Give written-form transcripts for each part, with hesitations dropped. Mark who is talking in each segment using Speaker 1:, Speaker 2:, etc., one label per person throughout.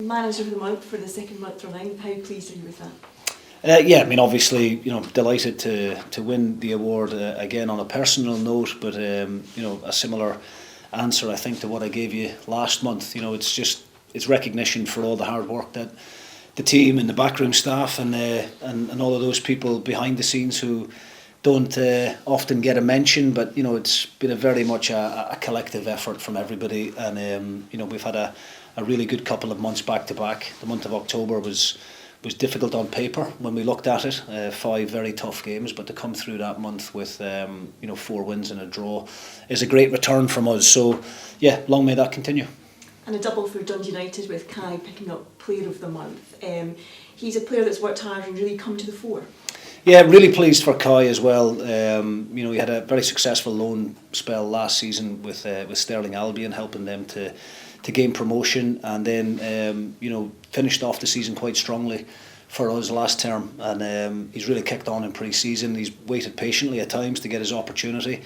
Speaker 1: Manager of the month for the second month running. How pleased are you with that?
Speaker 2: Yeah, I mean, obviously, delighted to win the award again on a personal note, but a similar answer, I think, to what I gave you last month. It's recognition for all the hard work that the team and the backroom staff and all of those people behind the scenes who don't often get a mention, but it's been a very much a collective effort from everybody, and we've had a really good couple of months back to back. The month of October was difficult on paper when we looked at it. 5 very tough games, but to come through that month with 4 wins and a draw is a great return from us. So yeah, long may that continue.
Speaker 1: And a double for Dundee United with Kai picking up Player of the Month. He's a player that's worked hard and really come to the fore.
Speaker 2: Yeah, really pleased for Kai as well. He had a very successful loan spell last season with Stirling Albion, helping them to gain promotion, and then finished off the season quite strongly for us last term, and he's really kicked on in pre-season. He's waited patiently at times to get his opportunity,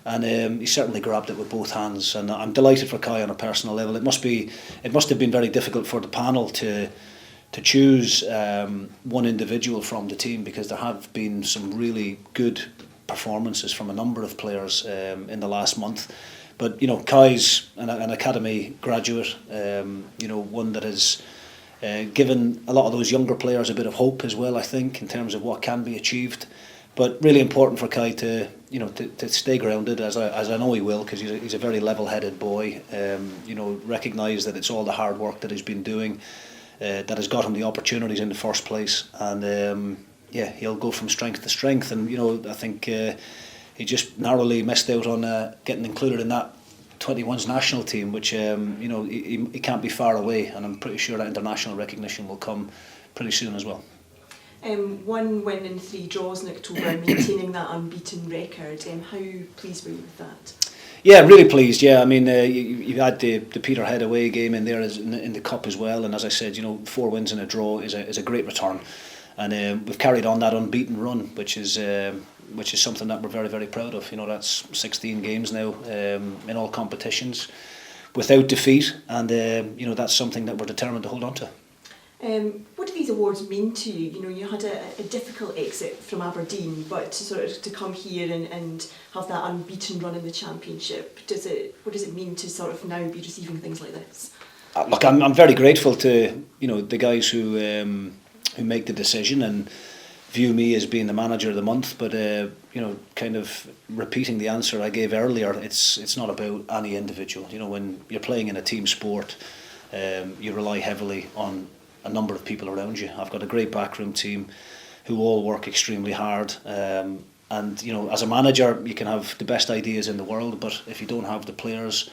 Speaker 2: and he certainly grabbed it with both hands, and I'm delighted for Kai on a personal level. It must have been very difficult for the panel to choose one individual from the team, because there have been some really good performances from a number of players in the last month. But Kai's an academy graduate, one that has given a lot of those younger players a bit of hope as well, I think, in terms of what can be achieved. But really important for Kai to stay grounded, as I know he will, because he's a very level-headed boy. Recognise that it's all the hard work that he's been doing that has got him the opportunities in the first place, and he'll go from strength to strength. And I think he just narrowly missed out on getting included in that 21's national team, which he can't be far away, and I'm pretty sure that international recognition will come pretty soon as well.
Speaker 1: 1 win and 3 draws in October, maintaining that unbeaten record. How pleased were you with that?
Speaker 2: Yeah, really pleased. Yeah, I mean, you had the Peterhead away game in there in the cup as well, and as I said, 4 wins and a draw is a great return, and we've carried on that unbeaten run, which is something that we're very, very proud of. That's 16 games now in all competitions without defeat, and that's something that we're determined to hold on to.
Speaker 1: What do these awards mean to you? You had a difficult exit from Aberdeen, but to come here and have that unbeaten run in the Championship, what does it mean to sort of now be receiving things like this?
Speaker 2: Look, I'm very grateful to the guys who make the decision and view me as being the manager of the month, but kind of repeating the answer I gave earlier, it's not about any individual. When you're playing in a team sport, you rely heavily on a number of people around you. I've got a great backroom team who all work extremely hard, and as a manager you can have the best ideas in the world, but if you don't have the players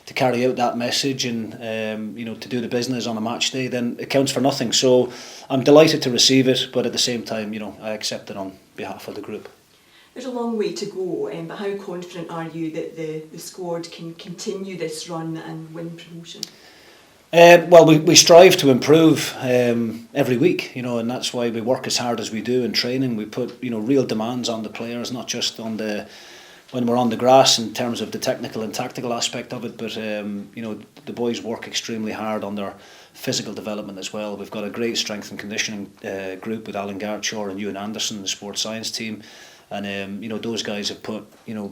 Speaker 2: to carry out that message and to do the business on a match day, then it counts for nothing. So I'm delighted to receive it, but at the same time I accept it on behalf of the group.
Speaker 1: There's a long way to go, but how confident are you that the squad can continue this run and win promotion?
Speaker 2: Well, we strive to improve every week, and that's why we work as hard as we do in training. We put real demands on the players, not just on when we're on the grass in terms of the technical and tactical aspect of it, but the boys work extremely hard on their physical development as well. We've got a great strength and conditioning group with Alan Gartshaw and Ewan Anderson, the sports science team, and those guys have put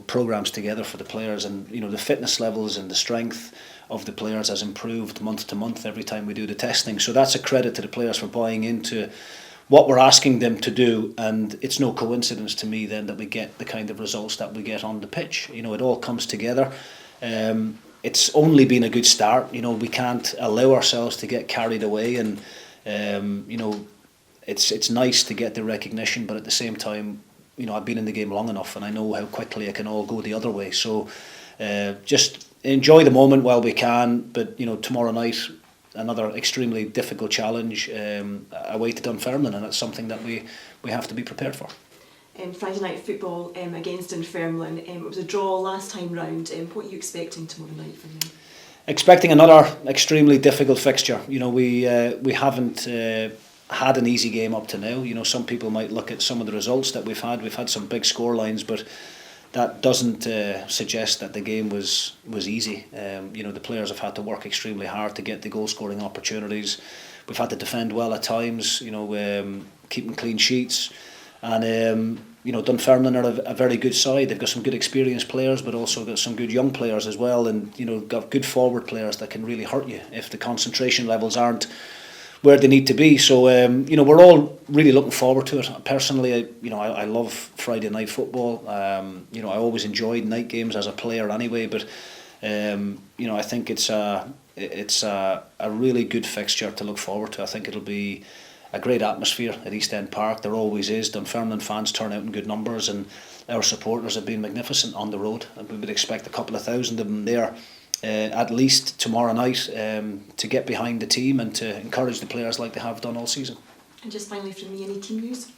Speaker 2: programs together for the players, and the fitness levels and the strength of the players has improved month to month every time we do the testing. So that's a credit to the players for buying into what we're asking them to do, and it's no coincidence to me then that we get the kind of results that we get on the pitch. It all comes together. It's only been a good start. We can't allow ourselves to get carried away, and it's nice to get the recognition, but at the same time, I've been in the game long enough and I know how quickly it can all go the other way. So just enjoy the moment while we can, but tomorrow night another extremely difficult challenge away to Dunfermline, and that's something that we have to be prepared for.
Speaker 1: Friday night football against Dunfermline, it was a draw last time round. What are you expecting tomorrow night from them?
Speaker 2: Expecting another extremely difficult fixture. We haven't had an easy game up to now. Some people might look at some of the results that we've had. We've had some big score lines, but that doesn't suggest that the game was easy. The players have had to work extremely hard to get the goal scoring opportunities. We've had to defend well at times, keeping clean sheets. And, Dunfermline are a very good side. They've got some good experienced players, but also got some good young players as well. And, got good forward players that can really hurt you if the concentration levels aren't where they need to be. So, we're all really looking forward to it. Personally, I love Friday night football. I always enjoyed night games as a player anyway, but, I think it's a really good fixture to look forward to. I think it'll be a great atmosphere at East End Park. There always is. Dunfermline fans turn out in good numbers, and our supporters have been magnificent on the road, and we would expect a couple of thousand of them there at least tomorrow night to get behind the team and to encourage the players like they have done all season.
Speaker 1: And just finally from me, any team news?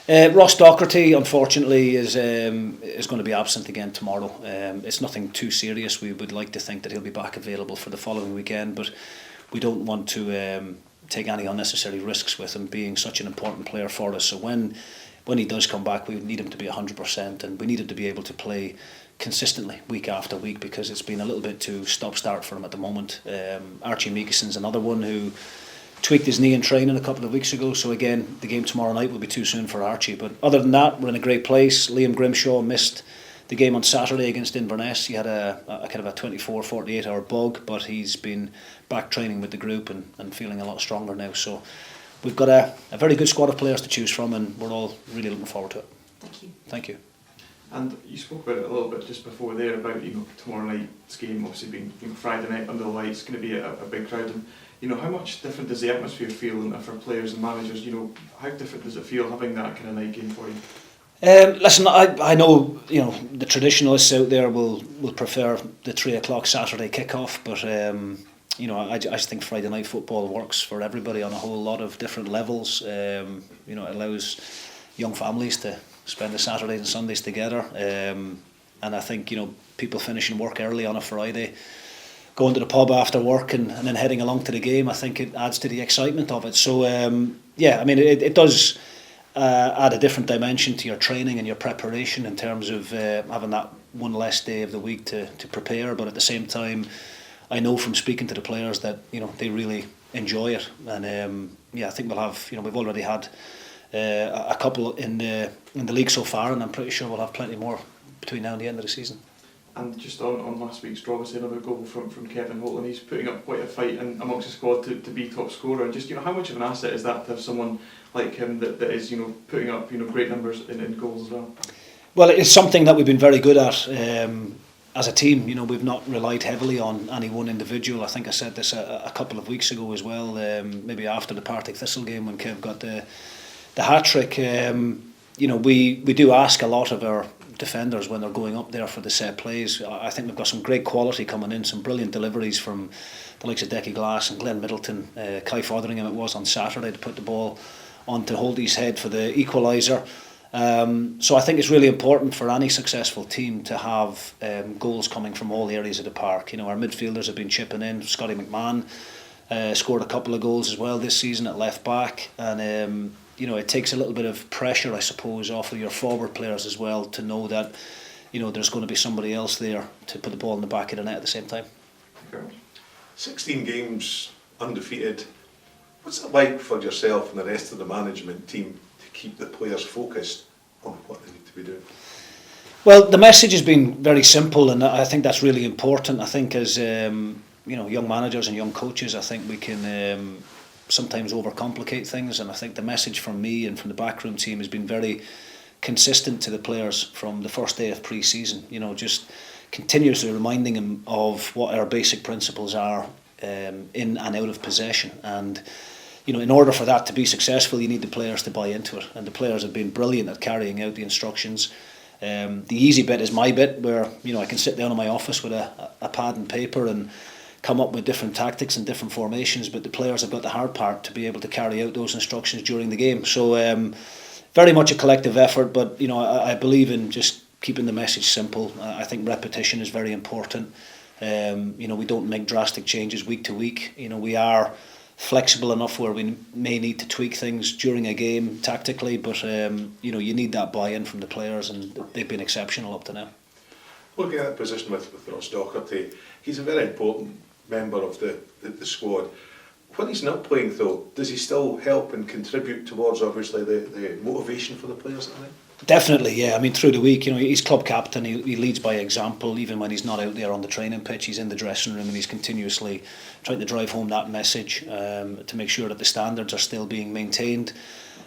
Speaker 2: Ross Docherty, unfortunately, is going to be absent again tomorrow. It's nothing too serious. We would like to think that he'll be back available for the following weekend, but we don't want to take any unnecessary risks with him being such an important player for us. So when he does come back, we need him to be 100%, and we need him to be able to play consistently week after week, because it's been a little bit too stop-start for him at the moment. Archie Meekison's another one who tweaked his knee in training a couple of weeks ago, so again the game tomorrow night will be too soon for Archie. But other than that, we're in a great place. Liam Grimshaw missed the game on Saturday against Inverness. He had a kind of a 24-48 hour bug, but he's been back training with the group and feeling a lot stronger now. So we've got a very good squad of players to choose from, and we're all really looking forward to it.
Speaker 1: Thank you.
Speaker 2: Thank you.
Speaker 3: And you spoke about it a little bit just before there about tomorrow night's game obviously being Friday night under the lights, going to be a big crowd, and how much different does the atmosphere feel for players and managers? How different does it feel having that kind of night game for you?
Speaker 2: Listen, I know the traditionalists out there will prefer the 3:00 Saturday kickoff, but I just think Friday night football works for everybody on a whole lot of different levels. It allows young families to spend the Saturdays and Sundays together, and I think people finishing work early on a Friday, going to the pub after work and then heading along to the game, I think it adds to the excitement of it. So it does add a different dimension to your training and your preparation in terms of having that one less day of the week to prepare. But at the same time, I know from speaking to the players that they really enjoy it, and I think we'll have we've already had a couple in the league so far, and I'm pretty sure we'll have plenty more between now and the end of the season.
Speaker 3: And just on last week's draw, obviously another goal from Kevin Holt, and he's putting up quite a fight amongst the squad to be top scorer. And just how much of an asset is that to have someone like him that is putting up great numbers in goals as well?
Speaker 2: Well, it's something that we've been very good at as a team. We've not relied heavily on any one individual. I think I said this a couple of weeks ago as well, maybe after the Partick Thistle game when Kev got the hat trick. We do ask a lot of our defenders when they're going up there for the set plays. I think we've got some great quality coming in, some brilliant deliveries from the likes of Decky Glass and Glenn Middleton. Kai Fotheringham it was on Saturday to put the ball onto Holdy's head for the equaliser. So I think it's really important for any successful team to have goals coming from all areas of the park. Our midfielders have been chipping in. Scotty McMahon scored a couple of goals as well this season at left back, and it takes a little bit of pressure, I suppose, off of your forward players as well to know that there's going to be somebody else there to put the ball in the back of the net at the same time.
Speaker 4: 16 games undefeated. What's it like for yourself and the rest of the management team to keep the players focused on what they need to be doing?
Speaker 2: Well, the message has been very simple, and I think that's really important. I think as young managers and young coaches, I think we can sometimes overcomplicate things, and I think the message from me and from the backroom team has been very consistent to the players from the first day of pre-season. Just continuously reminding them of what our basic principles are in and out of possession, and in order for that to be successful, you need the players to buy into it, and the players have been brilliant at carrying out the instructions. The easy bit is my bit, where I can sit down in my office with a pad and paper and come up with different tactics and different formations, but the players have got the hard part to be able to carry out those instructions during the game. So very much a collective effort, but I believe in just keeping the message simple. I think repetition is very important. We don't make drastic changes week to week. We are flexible enough where we may need to tweak things during a game tactically, but you need that buy-in from the players, and they've been exceptional up to now.
Speaker 4: Looking at the position with Ross Docherty, he's a very important member of the squad. When he's not playing though, does he still help and contribute towards obviously the motivation for the players at the night?
Speaker 2: Definitely, yeah. I mean, through the week, he's club captain. He leads by example. Even when he's not out there on the training pitch, he's in the dressing room and he's continuously trying to drive home that message to make sure that the standards are still being maintained.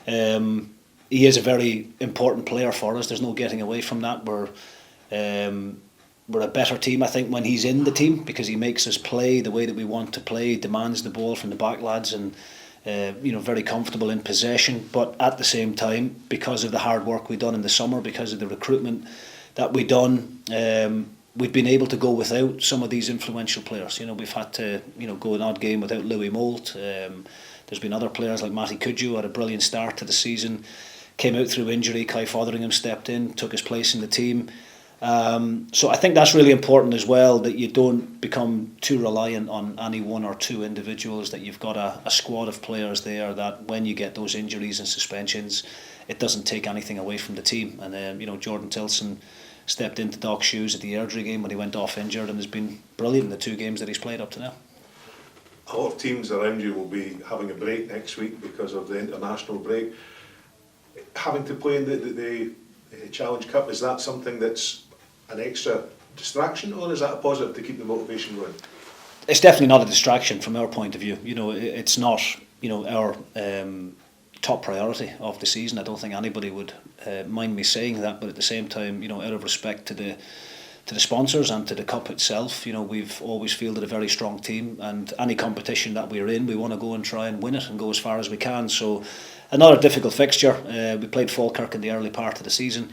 Speaker 2: He is a very important player for us. There's no getting away from that. We're a better team, I think, when he's in the team, because he makes us play the way that we want to play, demands the ball from the back lads, and very comfortable in possession. But at the same time, because of the hard work we've done in the summer, because of the recruitment that we've done, we've been able to go without some of these influential players. We've had to go an odd game without Louis Moult. There's been other players like Matty Cudjoe had a brilliant start to the season, came out through injury. Kai Fotheringham stepped in, took his place in the team. So I think that's really important as well, that you don't become too reliant on any one or two individuals, that you've got a squad of players there that when you get those injuries and suspensions, it doesn't take anything away from the team. And Jordan Tilson stepped into Doc's shoes at the Airdrie game when he went off injured and has been brilliant in the 2 games that he's played up to now.
Speaker 4: A lot of teams around you will be having a break next week because of the international break. Having to play in the Challenge Cup, is that something that's an extra distraction, or is that a positive to keep the motivation going?
Speaker 2: It's definitely not a distraction from our point of view. It's not our top priority of the season. I don't think anybody would mind me saying that, but at the same time, out of respect to the sponsors and to the cup itself, we've always fielded a very strong team, and any competition that we're in, we want to go and try and win it and go as far as we can. So another difficult fixture. We played Falkirk in the early part of the season,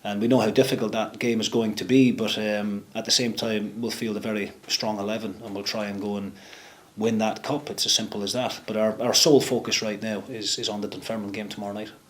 Speaker 2: and we know how difficult that game is going to be, but at the same time we'll field a very strong 11 and we'll try and go and win that cup. It's as simple as that. But our sole focus right now is on the Dunfermline game tomorrow night.